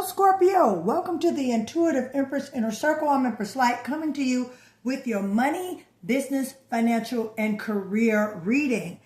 Hello, Scorpio. Welcome to the Intuitive Empress Inner Circle. I'm Empress Light, coming to you with your money, business, financial, and career reading.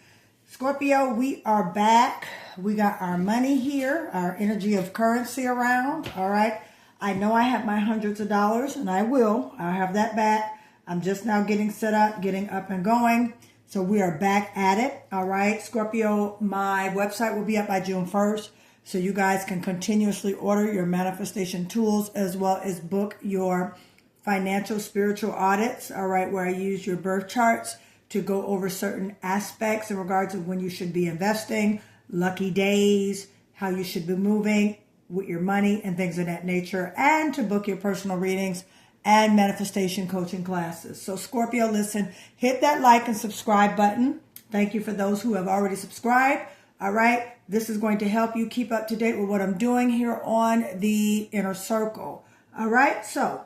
Scorpio, we are back. We got our money here, our energy of currency around. All right. I know I have my hundreds of dollars, and I'll have that back. I'm just now getting set up, getting up and going. So we are back at it. All right. Scorpio, my website will be up by June 1st. So you guys can continuously order your manifestation tools as well as book your financial spiritual audits, all right, where I use your birth charts to go over certain aspects in regards to when you should be investing, lucky days, how you should be moving with your money and things of that nature, and to book your personal readings and manifestation coaching classes. So Scorpio, listen, hit that like and subscribe button. Thank you for those who have already subscribed. All right. This is going to help you keep up to date with what I'm doing here on the Inner Circle. All right. So,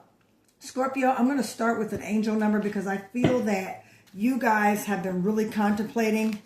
Scorpio, I'm going to start with an angel number because I feel that you guys have been really contemplating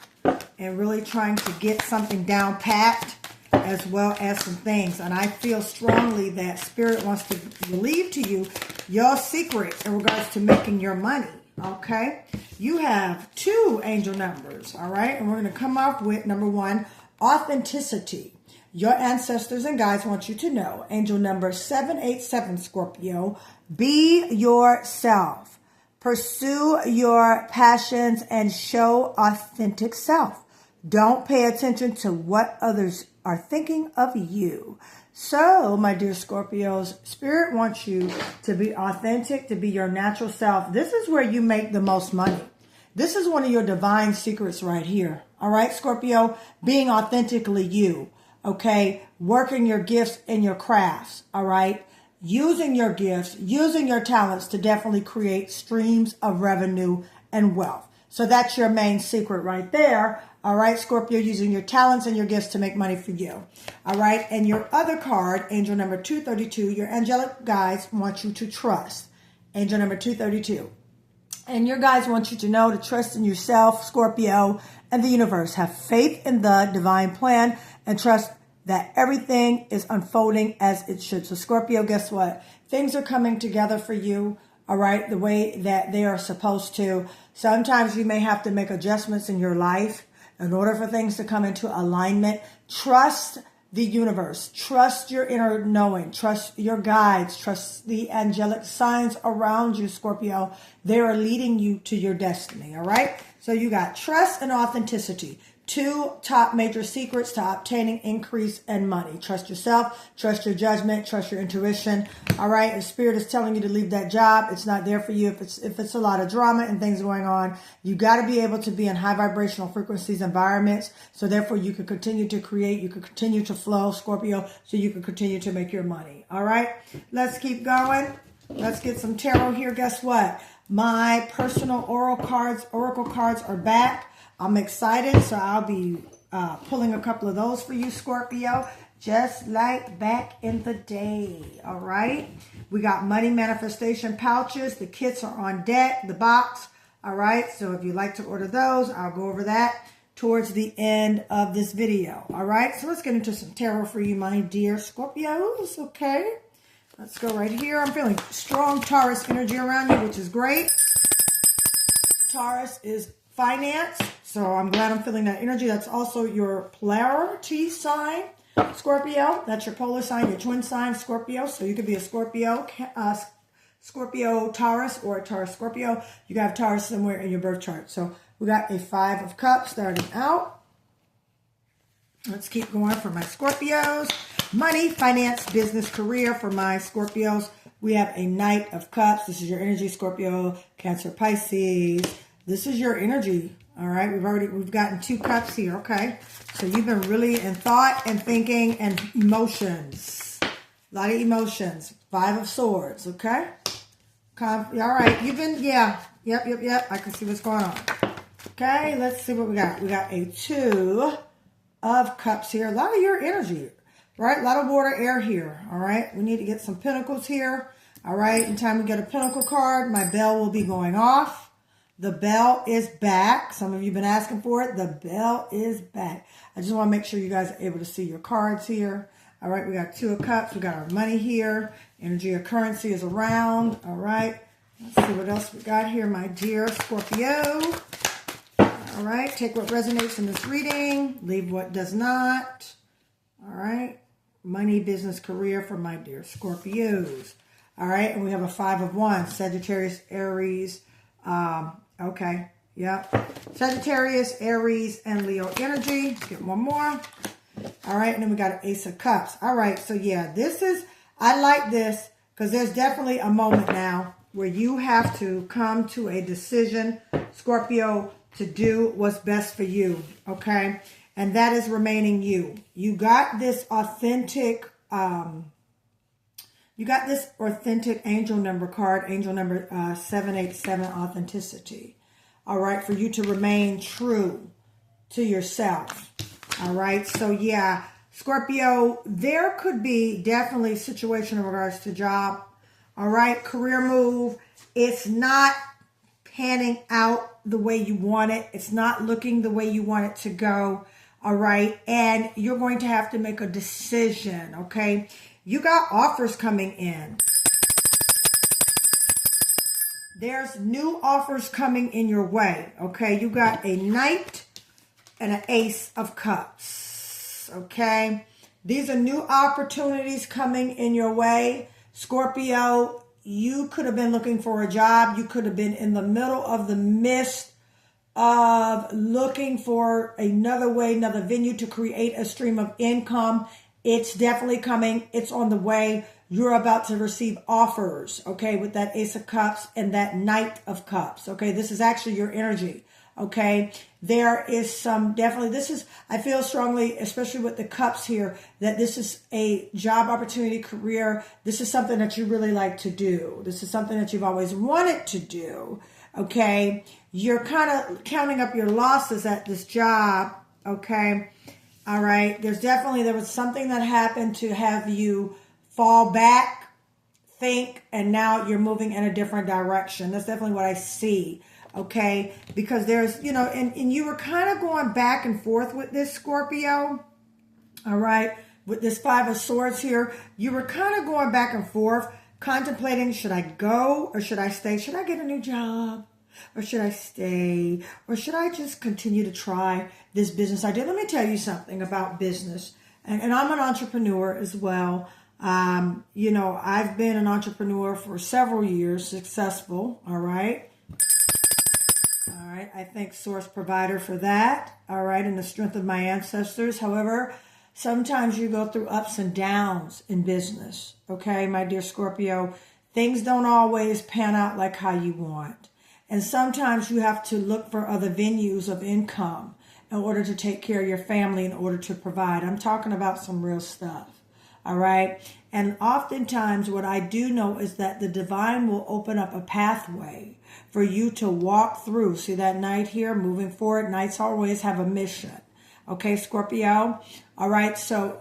and really trying to get something down packed as well as some things. And I feel strongly that Spirit wants to relieve to you your secrets in regards to making your money. Okay. You have two angel numbers. All right. And we're going to come up with number one, authenticity. Your ancestors and guides want you to know, angel number 787, Scorpio, be yourself. Pursue your passions and show authentic self. Don't pay attention to what others are thinking of you. So, my dear Scorpios, Spirit wants you to be authentic, to be your natural self. This is where you make the most money. This is one of your divine secrets right here. All right, Scorpio, being authentically you. Okay, working your gifts and your crafts. All right, using your gifts, using your talents to definitely create streams of revenue and wealth. So that's your main secret right there. All right, Scorpio, using your talents and your gifts to make money for you. All right, and your other card, angel number 232, your angelic guides want you to trust. Angel number 232. And your guides want you to know to trust in yourself, Scorpio, and the universe. Have faith in the divine plan and trust that everything is unfolding as it should. So, Scorpio, guess what? Things are coming together for you, all right, the way that they are supposed to. Sometimes you may have to make adjustments in your life in order for things to come into alignment. Trust the universe. Trust your inner knowing. Trust your guides. Trust the angelic signs around you, Scorpio. They are leading you to your destiny, all right? So you got trust and authenticity. Two top major secrets to obtaining increase and money. Trust yourself, trust your judgment, trust your intuition. All right. If Spirit is telling you to leave that job, it's not there for you. If it's a lot of drama and things going on, you got to be able to be in high vibrational frequencies environments. So therefore you can continue to create, you can continue to flow, Scorpio, so you can continue to make your money. All right. Let's keep going. Let's get some tarot here. Guess what? My personal oracle cards are back. I'm excited, so I'll be pulling a couple of those for you, Scorpio, just like back in the day, all right? We got money manifestation pouches. The kits are on deck, the box, all right? So if you'd like to order those, I'll go over that towards the end of this video, all right? So let's get into some tarot for you, my dear Scorpios, okay? Let's go right here. I'm feeling strong Taurus energy around you, which is great. Taurus is finance. So I'm glad I'm feeling that energy. That's also your polarity sign, Scorpio. That's your polar sign, your twin sign, Scorpio. So you could be a Scorpio, Taurus, or a Taurus Scorpio. You got Taurus somewhere in your birth chart. So we got a 5 of Cups starting out. Let's keep going for my Scorpios. Money, finance, business, career for my Scorpios. We have a Knight of Cups. This is your energy, Scorpio, Cancer, Pisces. This is your energy. All right, we've gotten 2 cups here, okay? So you've been really in thought and thinking and emotions. A lot of emotions. 5 of Swords, okay? All right, you've been, yeah. Yep. I can see what's going on. Okay, let's see what we got. We got a 2 of Cups here. A lot of your energy, right? A lot of water, air here, all right? We need to get some Pentacles here. All right, anytime we get a Pentacle card, my bell will be going off. The bell is back. Some of you have been asking for it. The bell is back. I just want to make sure you guys are able to see your cards here. All right, we got 2 of Cups. We got our money here. Energy of currency is around. All right. Let's see what else we got here, my dear Scorpio. All right. Take what resonates in this reading. Leave what does not. All right. Money, business, career for my dear Scorpios. All right. And we have a 5 of Wands. Sagittarius, Aries. Okay. Yep. Sagittarius, Aries, and Leo energy. Let's get one more. All right, and then we got an Ace of Cups. All right, so yeah, I like this because there's definitely a moment now where you have to come to a decision, Scorpio, to do what's best for you, okay? And that is remaining you. You got this authentic, angel number card, angel number 787, authenticity. All right, for you to remain true to yourself. All right, so yeah, Scorpio, there could be definitely a situation in regards to job. All right, career move. It's not panning out the way you want it. It's not looking the way you want it to go. All right, and you're going to have to make a decision, okay? You got offers coming in. There's new offers coming in your way, okay? You got a Knight and an Ace of Cups, okay? These are new opportunities coming in your way. Scorpio, you could have been looking for a job. You could have been in the middle of the midst of looking for another way, another venue to create a stream of income. It's definitely coming. It's on the way. You're about to receive offers, okay, with that Ace of Cups and that Knight of Cups, okay? This is actually your energy. Okay, there is some I feel strongly, especially with the cups here, that this is a job opportunity, career. This is something that you really like to do. This is something that you've always wanted to do. Okay, you're kind of counting up your losses at this job. Okay, all right. There was something that happened to have you fall back, think, and now you're moving in a different direction. That's definitely what I see. Okay, because there's, and you were kind of going back and forth with this, Scorpio. All right, with this 5 of Swords here, you were kind of going back and forth, contemplating, should I go or should I stay? Should I get a new job or should I stay? Or should I just continue to try this business idea? Let me tell you something about business. And I'm an entrepreneur as well. I've been an entrepreneur for several years, successful. All right. All right, I thank Source Provider for that. All right, and the strength of my ancestors. However, sometimes you go through ups and downs in business. Okay, my dear Scorpio, things don't always pan out like how you want. And sometimes you have to look for other venues of income in order to take care of your family, in order to provide. I'm talking about some real stuff. All right. And oftentimes what I do know is that the divine will open up a pathway for you to walk through. See that Knight here moving forward? Knights always have a mission. Okay, Scorpio. All right. So,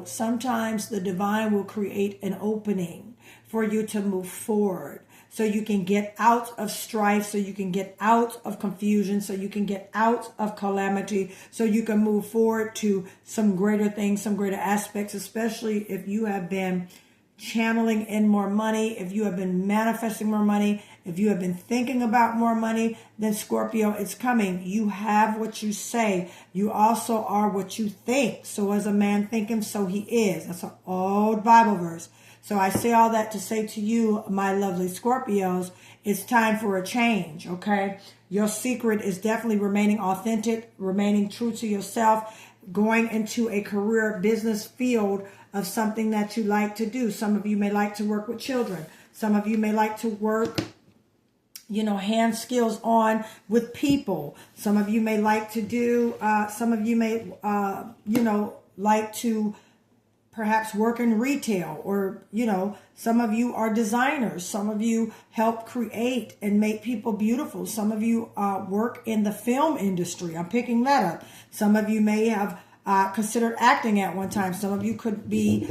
sometimes the divine will create an opening for you to move forward. So you can get out of strife, so you can get out of confusion, so you can get out of calamity, so you can move forward to some greater things, some greater aspects, especially if you have been channeling in more money, if you have been manifesting more money, if you have been thinking about more money, then Scorpio, it's coming. You have what you say. You also are what you think. So as a man thinketh, so he is. That's an old Bible verse. So I say all that to say to you, my lovely Scorpios, it's time for a change, okay? Your secret is definitely remaining authentic, remaining true to yourself, going into a career business field of something that you like to do. Some of you may like to work with children. Some of you may like to work, hand skills on with people. Some of you may like to do, some of you may, like to perhaps work in retail, or, some of you are designers. Some of you help create and make people beautiful. Some of you work in the film industry. I'm picking that up. Some of you may have considered acting at one time. Some of you could be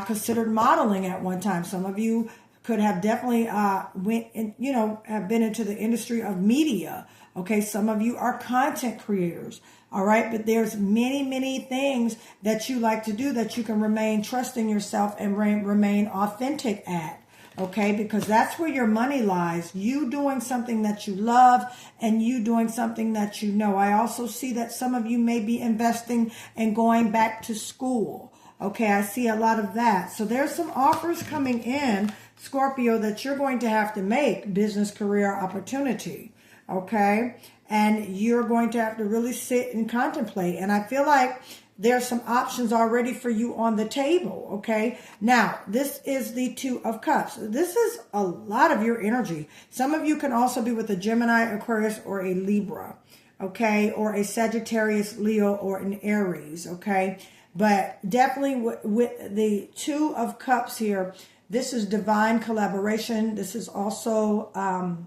considered modeling at one time. Some of you could have definitely have been into the industry of media. Okay, some of you are content creators. All right, but there's many things that you like to do that you can remain trusting yourself and remain authentic at. Okay, because that's where your money lies. You doing something that you love and you doing something that you know. I also see that some of you may be investing and going back to school. Okay, I see a lot of that. So there's some offers coming in, Scorpio, that you're going to have to make, business career opportunity. Okay, and you're going to have to really sit and contemplate. And I feel like there's some options already for you on the table. Okay, now this is the Two of Cups. This is a lot of your energy. Some of you can also be with a Gemini, Aquarius, or a Libra. Okay, or a Sagittarius, Leo, or an Aries. Okay, but definitely with the Two of Cups here, this is divine collaboration. This is also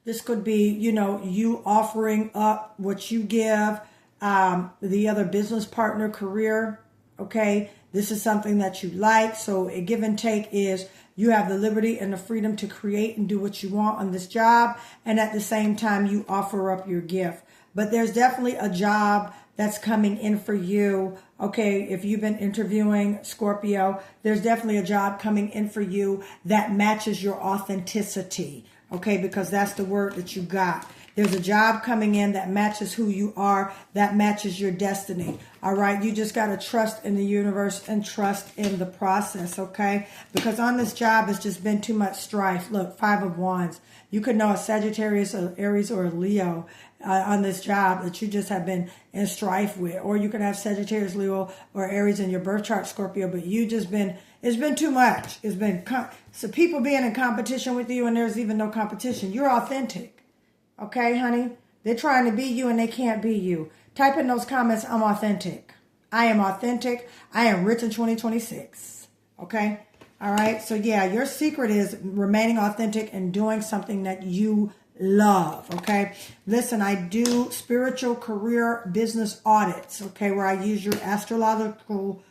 this could be, you offering up what you give the other business partner, career. Okay, this is something that you like. So a give and take is you have the liberty and the freedom to create and do what you want on this job. And at the same time, you offer up your gift. But there's definitely a job that's coming in for you. Okay, if you've been interviewing, Scorpio, there's definitely a job coming in for you that matches your authenticity. Okay, because that's the word that you got. There's a job coming in that matches who you are, that matches your destiny. All right, you just got to trust in the universe and trust in the process, okay? Because on this job, it's just been too much strife. Look, Five of Wands. You could know a Sagittarius, or Aries, or a Leo on this job that you just have been in strife with. Or you could have Sagittarius, Leo, or Aries in your birth chart, Scorpio, but you just been, it's been too much. It's been, so people being in competition with you and there's even no competition. You're authentic. Okay, honey? They're trying to be you and they can't be you. Type in those comments, I'm authentic. I am authentic. I am rich in 2026. Okay? All right? So, yeah, your secret is remaining authentic and doing something that you love. Okay? Listen, I do spiritual career business audits. Okay? Where I use your astrological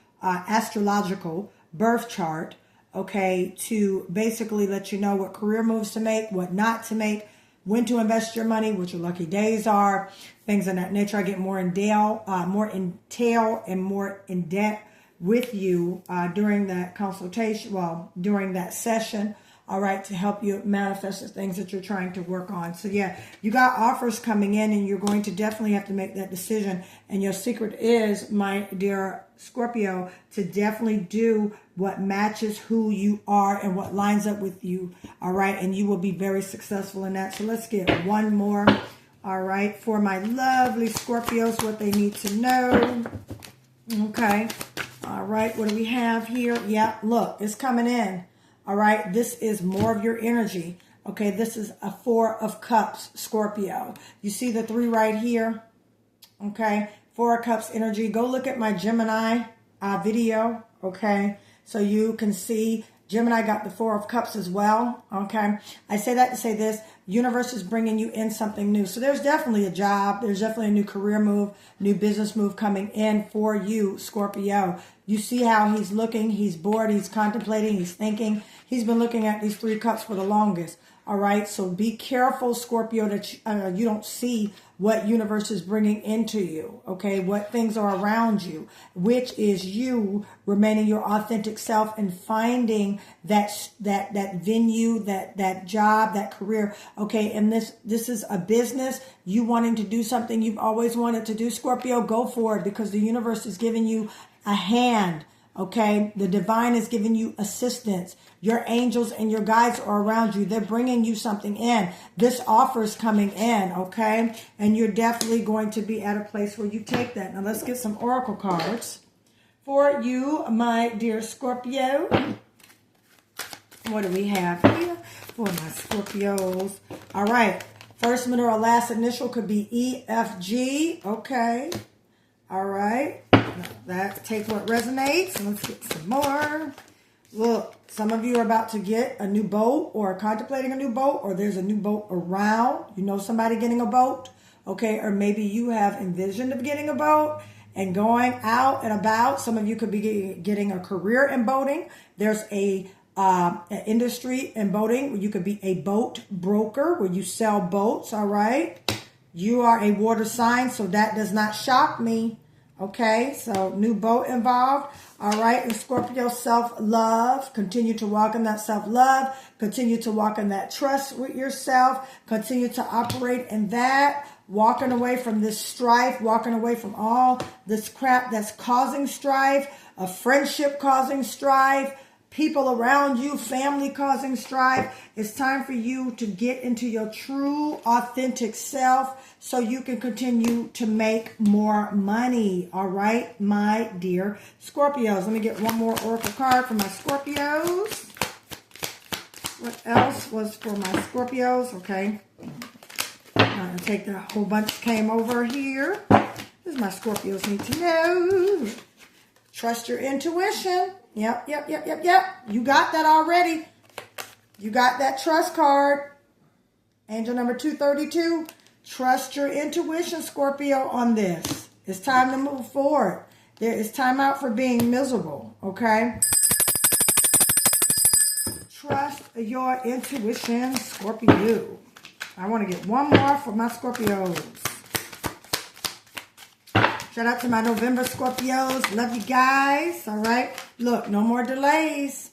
birth chart. Okay? To basically let you know what career moves to make, what not to make, when to invest your money, what your lucky days are, things of that nature. I get more in tail and more in depth with you during that consultation, during that session, all right, to help you manifest the things that you're trying to work on. So yeah, you got offers coming in and you're going to definitely have to make that decision. And your secret is, my dear Scorpio, to definitely do what matches who you are and what lines up with you, all right? And you will be very successful in that. So let's get one more, all right, for my lovely Scorpios, what they need to know. Okay, all right, what do we have here? Yeah, look, it's coming in. All right, this is more of your energy. Okay, this is a Four of Cups, Scorpio. You see the 3 right here? Okay, Four of Cups energy. Go look at my Gemini video, okay? So you can see Gemini got the Four of Cups as well, okay? I say that to say this. Universe is bringing you in something new. So there's definitely a job. There's definitely a new career move, new business move coming in for you, Scorpio. You see how he's looking. He's bored. He's contemplating. He's thinking. He's been looking at these 3 cups for the longest. All right. So be careful, Scorpio, that you don't see what universe is bringing into you. Okay. What things are around you, which is you remaining your authentic self and finding that venue, that job, that career. Okay. And this is a business. You wanting to do something you've always wanted to do, Scorpio, go for it, because the universe is giving you a hand. Okay, the divine is giving you assistance. Your angels and your guides are around you. They're bringing you something in. This offer is coming in, okay? And you're definitely going to be at a place where you take that. Now let's get some oracle cards for you, my dear Scorpio. What do we have here for my Scorpios? All right, first, middle, or last initial could be EFG, okay? All right. That take what resonates. Let's get some more. Look, some of you are about to get a new boat or contemplating a new boat, or there's a new boat around. You know somebody getting a boat, okay? Or maybe you have envisioned of getting a boat and going out and about. Some of you could be getting a career in boating. There's a industry and boating. You could be a boat broker where you sell boats, all right? You are a water sign, so that does not shock me. Okay, so new boat involved. All right, and Scorpio, self-love. Continue to walk in that self-love. Continue to walk in that trust with yourself. Continue to operate in that. Walking away from this strife. Walking away from all this crap that's causing strife. A friendship causing strife. People around you, family causing strife. It's time for you to get into your true, authentic self so you can continue to make more money. All right, my dear Scorpios. Let me get one more oracle card for my Scorpios. What else was for my Scorpios? Okay. I'm going to take the whole bunch came over here. This is my Scorpios need to know. Trust your intuition. Yep. You got that already. You got that trust card. Angel number 232. Trust your intuition, Scorpio, on this. It's time to move forward. There is time out for being miserable, okay? Trust your intuition, Scorpio. I want to get one more for my Scorpios. Shout out to my November Scorpios. Love you guys. All right. Look, no more delays.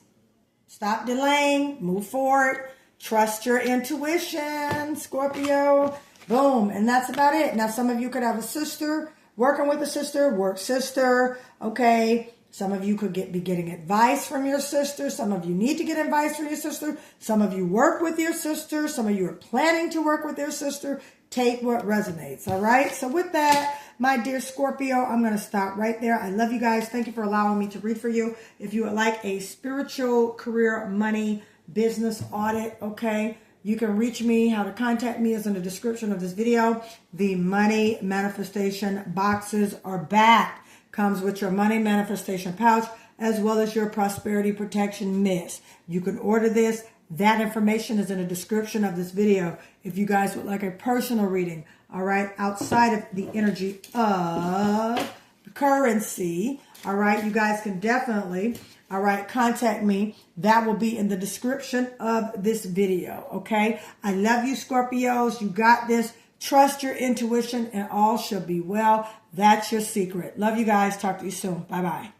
Stop delaying. Move forward. Trust your intuition, Scorpio. Boom. And that's about it. Now, some of you could have a sister, working with a sister, work sister. Okay. Some of you could be getting advice from your sister. Some of you need to get advice from your sister. Some of you work with your sister. Some of you are planning to work with your sister. Take what resonates. All right. So with that, my dear Scorpio, I'm going to stop right there. I love you guys. Thank you for allowing me to read for you. If you would like a spiritual career, money, business audit, okay, you can reach me. How to contact me is in the description of this video. The money manifestation boxes are back. Comes with your money manifestation pouch as well as your prosperity protection mist. You can order this. That information is in the description of this video. If you guys would like a personal reading, all right, outside of the energy of the currency, all right, you guys can definitely, all right, contact me. That will be in the description of this video, okay? I love you, Scorpios. You got this. Trust your intuition and all shall be well. That's your secret. Love you guys. Talk to you soon. Bye-bye.